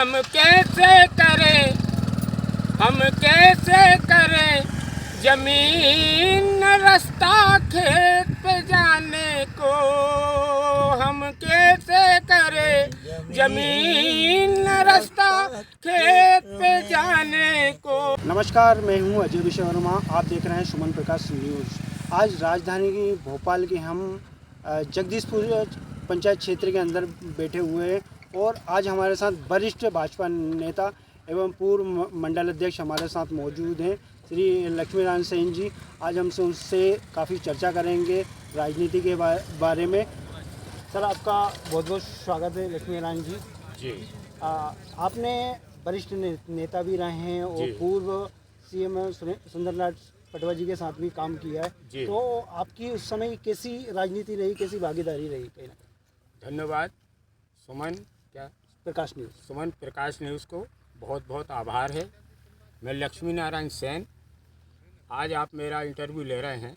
हम कैसे करें जमीन न रास्ता खेत पे जाने को। हम कैसे करें जमीन न रास्ता खेत पे जाने को। नमस्कार, मैं हूं अजय विश्ववर्मा। आप देख रहे हैं सुमन प्रकाश न्यूज़। आज राजधानी की भोपाल के हम जगदीशपुर पंचायत क्षेत्र के अंदर बैठे हुए हैं और आज हमारे साथ वरिष्ठ भाजपा नेता एवं पूर्व मंडल अध्यक्ष हमारे साथ मौजूद हैं, श्री लक्ष्मीनारायण सेन जी। आज हमसे उनसे काफ़ी चर्चा करेंगे राजनीति के बारे में। सर, आपका बहुत बहुत स्वागत है लक्ष्मीनारायण जी। आपने वरिष्ठ नेता भी रहे हैं और पूर्व सीएम सुंदरलाल पटवा जी के साथ भी काम किया है, तो आपकी उस समय कैसी राजनीति रही, कैसी भागीदारी रही? कहीं ना धन्यवाद सुमन प्रकाश न्यूज़ को बहुत बहुत आभार है। मैं लक्ष्मीनारायण सेन, आज आप मेरा इंटरव्यू ले रहे हैं।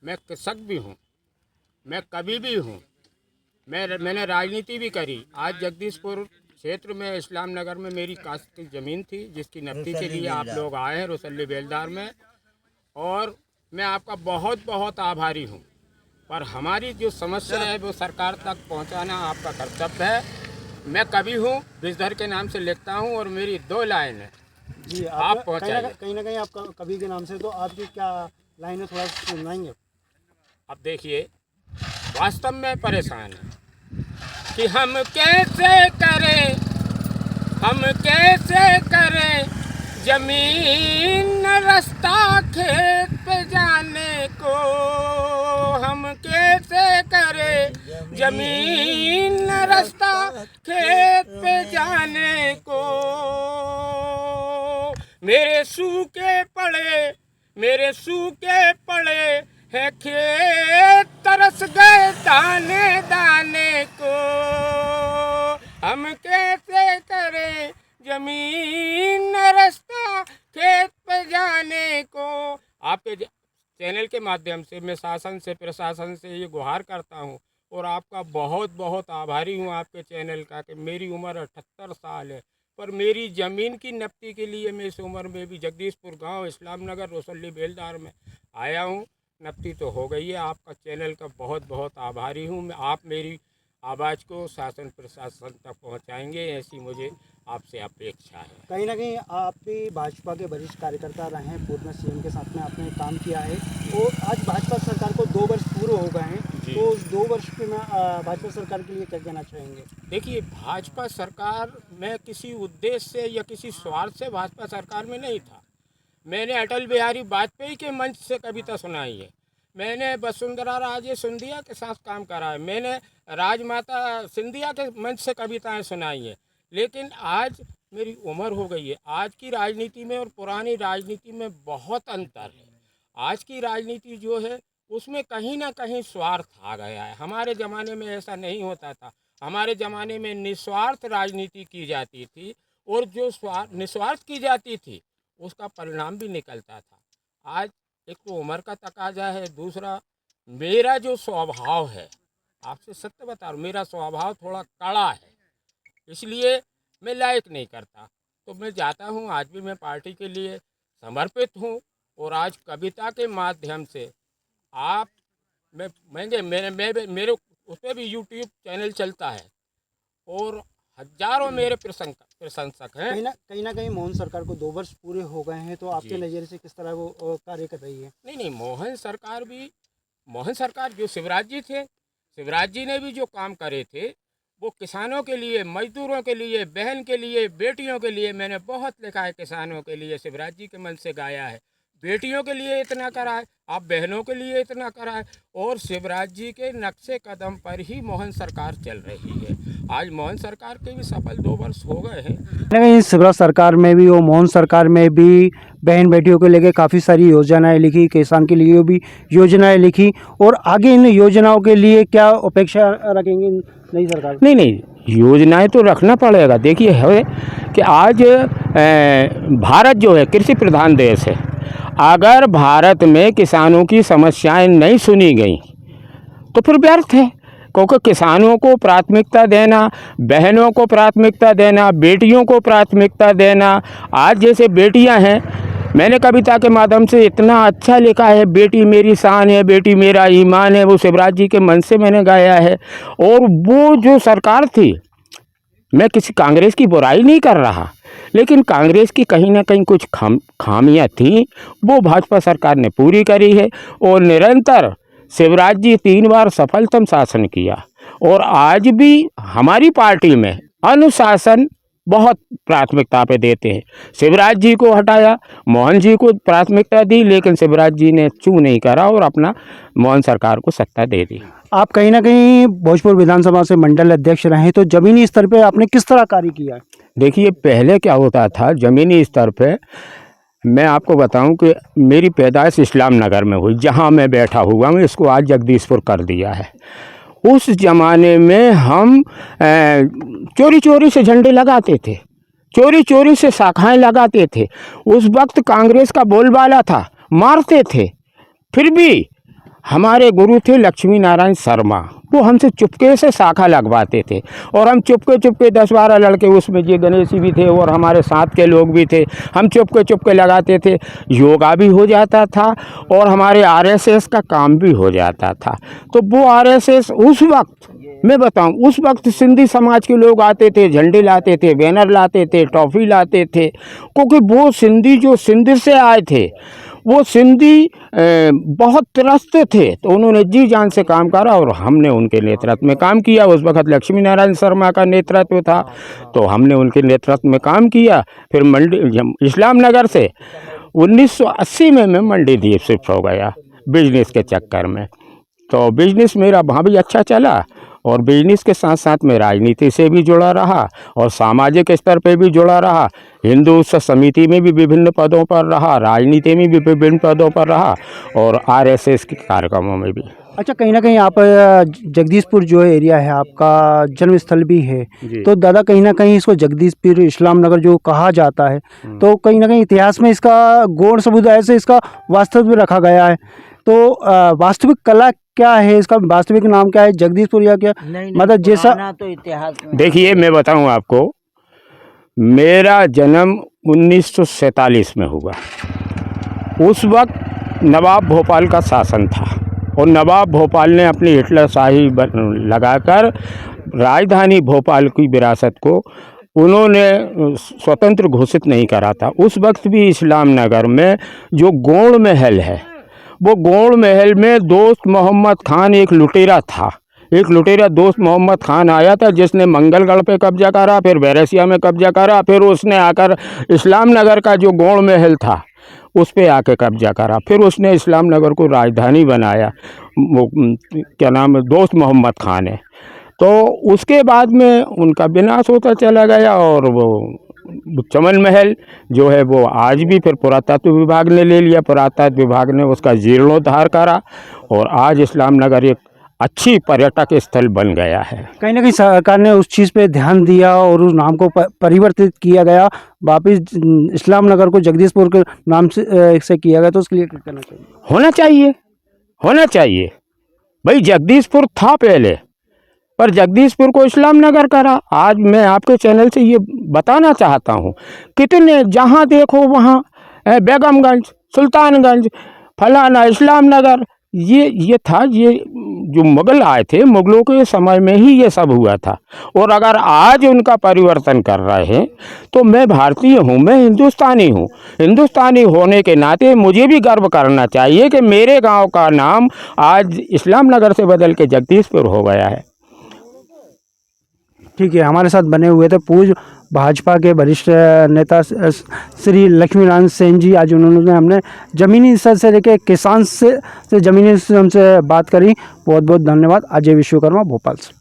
मैं कृषक भी हूँ, मैं कवि भी हूँ, मैंने राजनीति भी करी। आज जगदीशपुर क्षेत्र में इस्लाम नगर में मेरी काश्त की ज़मीन थी, जिसकी नफ्ती के लिए आप लोग आए हैं रोसल्ली बेलदार में, और मैं आपका बहुत बहुत आभारी हूँ। पर हमारी जो समस्या है वो सरकार तक पहुँचाना आपका कर्तव्य है। मैं कवि हूँ, विषधर के नाम से लिखता हूँ और मेरी 2 लाइन है जी। आप पहुँचाइए। कहीं ना कहीं आपका कवि के नाम से, तो आपकी क्या लाइन है, थोड़ा सुनाएंगे? अब देखिए, वास्तव में परेशान है कि हम कैसे करें जमीन न रास्ता खेत पे जाने को। हम कैसे करें जमीन न रास्ता खेत पे जाने को। मेरे सूखे पड़े है खेत, तरस गए दाने दाने को। हम कैसे करें जमीन न रास्ता खेत पे जाने को। आपके चैनल के माध्यम से मैं शासन से, प्रशासन से ये गुहार करता हूँ और आपका बहुत बहुत आभारी हूँ आपके चैनल का, कि मेरी उम्र 78 साल है, पर मेरी ज़मीन की नफ्ती के लिए मैं इस उम्र में भी जगदीशपुर गांव इस्लाम नगर रोसल्ली बेलदार में आया हूँ। नफ्ती तो हो गई है। आपका चैनल का बहुत बहुत आभारी हूँ। आप मेरी आवाज़ को शासन प्रशासन तक पहुँचाएंगे, ऐसी मुझे आपसे अपेक्षा है। कहीं ना कहीं आप भी भाजपा के वरिष्ठ कार्यकर्ता रहे हैं, पूर्व में सीएम के साथ में आपने काम किया है और आज भाजपा सरकार को 2 वर्ष पूरे हो गए हैं, तो 2 वर्ष में भाजपा सरकार के लिए क्या कहना चाहेंगे? देखिए, भाजपा सरकार में किसी उद्देश्य से या किसी स्वार्थ से भाजपा सरकार में नहीं था। मैंने अटल बिहारी वाजपेयी के मंच से कविता सुनाई है, मैंने वसुंधरा राजे सिंधिया के साथ काम करा है, मैंने राजमाता सिंधिया के मंच से कविताएं सुनाई है। लेकिन आज मेरी उम्र हो गई है। आज की राजनीति में और पुरानी राजनीति में बहुत अंतर है। आज की राजनीति जो है उसमें कहीं ना कहीं स्वार्थ आ गया है। हमारे ज़माने में ऐसा नहीं होता था। हमारे ज़माने में निस्वार्थ राजनीति की जाती थी और जो निस्वार्थ की जाती थी उसका परिणाम भी निकलता था। आज एक तो उम्र का तकाजा है, दूसरा मेरा जो स्वभाव है, आपसे सत्य बता रहा हूँ, मेरा स्वभाव थोड़ा कड़ा है, इसलिए मैं लायक नहीं करता। तो मैं जाता हूँ, आज भी मैं पार्टी के लिए समर्पित हूँ और आज कविता के माध्यम से आप मेरे उस पर भी यूट्यूब चैनल चलता है और हजारों मेरे प्रशंसक हैं। कहीं ना कहीं मोहन सरकार को 2 वर्ष पूरे हो गए हैं, तो आपके नज़रिए से किस तरह वो कार्य कर रही है? नहीं, मोहन सरकार जो शिवराज जी थे, शिवराज जी ने भी जो काम करे थे वो किसानों के लिए, मजदूरों के लिए, बहन के लिए, बेटियों के लिए मैंने बहुत लिखा है। किसानों के लिए शिवराज जी के मन से गाया है, बेटियों के लिए इतना करा है, आप बहनों के लिए इतना करा है, और शिवराज जी के नक्शे कदम पर ही मोहन सरकार चल रही है। आज मोहन सरकार के भी सफल 2 वर्ष हो गए हैं। नहीं, शिवराज सरकार में भी और मोहन सरकार में भी बहन बेटियों को लेकर काफ़ी सारी योजनाएं लिखी, किसान के लिए भी योजनाएं लिखी, और आगे इन योजनाओं के लिए क्या अपेक्षा रखेंगे नई सरकार? नहीं, योजनाएं तो रखना पड़ेगा। देखिए है कि आज भारत जो है कृषि प्रधान देश है। अगर भारत में किसानों की समस्याएं नहीं सुनी गई तो फिर व्यर्थ है। क्योंकि किसानों को प्राथमिकता देना, बहनों को प्राथमिकता देना, बेटियों को प्राथमिकता देना। आज जैसे बेटियां हैं, मैंने कविता के माध्यम से इतना अच्छा लिखा है, बेटी मेरी शान है, बेटी मेरा ईमान है, वो शिवराज जी के मन से मैंने गाया है। और वो जो सरकार थी, मैं किसी कांग्रेस की बुराई नहीं कर रहा, लेकिन कांग्रेस की कहीं ना कहीं कुछ खामियां थी, वो भाजपा सरकार ने पूरी करी है। और निरंतर शिवराज जी 3 बार सफलतम शासन किया, और आज भी हमारी पार्टी में अनुशासन बहुत प्राथमिकता पे देते हैं। शिवराज जी को हटाया, मोहन जी को प्राथमिकता दी, लेकिन शिवराज जी ने चू नहीं करा और अपना मोहन सरकार को सत्ता दे दी। आप कहीं ना कहीं भोजपुर विधानसभा से मंडल अध्यक्ष रहे, तो ज़मीनी स्तर पे आपने किस तरह कार्य किया है? देखिए, पहले क्या होता था ज़मीनी स्तर पे, मैं आपको बताऊं कि मेरी पैदाइश इस्लाम नगर में हुई, जहां मैं बैठा हुआ हूं, इसको आज जगदीशपुर कर दिया है। उस ज़माने में हम चोरी चोरी से झंडे लगाते थे, चोरी चोरी से शाखाएं लगाते थे। उस वक्त कांग्रेस का बोलबाला था, मारते थे। फिर भी हमारे गुरु थे लक्ष्मी नारायण शर्मा, वो हमसे चुपके से शाखा लगवाते थे, और हम चुपके चुपके 10-12 लड़के, उसमें जी गणेश भी थे और हमारे साथ के लोग भी थे, हम चुपके चुपके लगाते थे। योगा भी हो जाता था और हमारे आरएसएस का काम भी हो जाता था। तो वो आरएसएस उस वक्त, मैं बताऊं, उस वक्त सिंधी समाज के लोग आते थे, झंडे लाते थे, बैनर लाते थे, टॉफ़ी लाते थे, क्योंकि वो सिंधी जो सिंध से आए थे, वो सिंधी बहुत त्रस्त थे, तो उन्होंने जी जान से काम करा और हमने उनके नेतृत्व में काम किया। उस वक्त लक्ष्मी नारायण शर्मा का नेतृत्व था, तो हमने उनके नेतृत्व में काम किया। फिर मंडी इस्लाम नगर से 1980 में मैं मंडी द्वीप शिफ्ट हो गया बिजनेस के चक्कर में। तो बिजनेस मेरा वहाँ भी अच्छा चला, और बिजनेस के साथ साथ मैं राजनीति से भी जुड़ा रहा और सामाजिक स्तर पे भी जुड़ा रहा। हिंदू उत्सव समिति में भी विभिन्न पदों पर रहा, राजनीति में भी विभिन्न पदों पर रहा, और आरएसएस के कार्यक्रमों में भी। अच्छा, कहीं ना कहीं आप जगदीशपुर जो एरिया है आपका जन्मस्थल भी है, तो दादा कहीं ना कहीं इसको जगदीशपुर इस्लाम नगर जो कहा जाता है, तो कहीं ना कहीं इतिहास में इसका गौण सबूत ऐसे इसका वास्तव में रखा गया है। तो वास्तविक कला क्या है, इसका वास्तविक नाम क्या है, जगदीशपुर या क्या? मतलब जैसा तो इतिहास में देखिए, मैं बताऊं आपको, मेरा जन्म 1947 में हुआ। उस वक्त नवाब भोपाल का शासन था, और नवाब भोपाल ने अपनी हिटलरशाही लगाकर राजधानी भोपाल की विरासत को उन्होंने स्वतंत्र घोषित नहीं करा था। उस वक्त भी इस्लाम नगर में जो गौड़ महल है, वो गौड़ महल में दोस्त मोहम्मद खान एक लुटेरा था, एक लुटेरा दोस्त मोहम्मद खान आया था, जिसने मंगलगढ़ पे कब्जा करा, फिर बैरसिया में कब्जा करा, फिर उसने आकर इस्लाम नगर का जो गौड़ महल था उस पे आके कब्जा करा। फिर उसने इस्लाम नगर को राजधानी बनाया, वो क्या नाम है, दोस्त मोहम्मद खान है। तो उसके बाद में उनका विनाश होता चला गया, और वो चमन महल जो है वो आज भी फिर पुरातत्व विभाग ने ले लिया, पुरातत्व विभाग ने उसका जीर्णोद्धार करा, और आज इस्लाम नगर एक अच्छी पर्यटक स्थल बन गया है। कहीं ना कहीं सरकार ने उस चीज़ पे ध्यान दिया और उस नाम को परिवर्तित किया गया, वापिस इस्लाम नगर को जगदीशपुर के नाम से किया गया, तो उसके लिए क्या करना चाहिए? होना चाहिए भाई। जगदीशपुर था पहले, पर जगदीशपुर को इस्लाम नगर करा। आज मैं आपके चैनल से ये बताना चाहता हूँ, कितने जहाँ देखो वहाँ बेगमगंज, सुल्तानगंज, फलाना इस्लाम नगर, ये था। ये जो मुग़ल आए थे, मुग़लों के समय में ही ये सब हुआ था। और अगर आज उनका परिवर्तन कर रहे हैं, तो मैं भारतीय हूँ, मैं हिंदुस्तानी हूँ। हिंदुस्तानी होने के नाते मुझे भी गर्व करना चाहिए कि मेरे गांव का नाम आज इस्लाम नगर से बदल के जगदीशपुर हो गया है। ठीक है, हमारे साथ बने हुए थे पूर्व भाजपा के वरिष्ठ नेता श्री लक्ष्मी नारायण सेन जी। आज उन्होंने हमने ज़मीनी स्तर से लेकर किसान से ज़मीनी हमसे बात करी। बहुत बहुत धन्यवाद। अजय विश्वकर्मा, भोपाल से।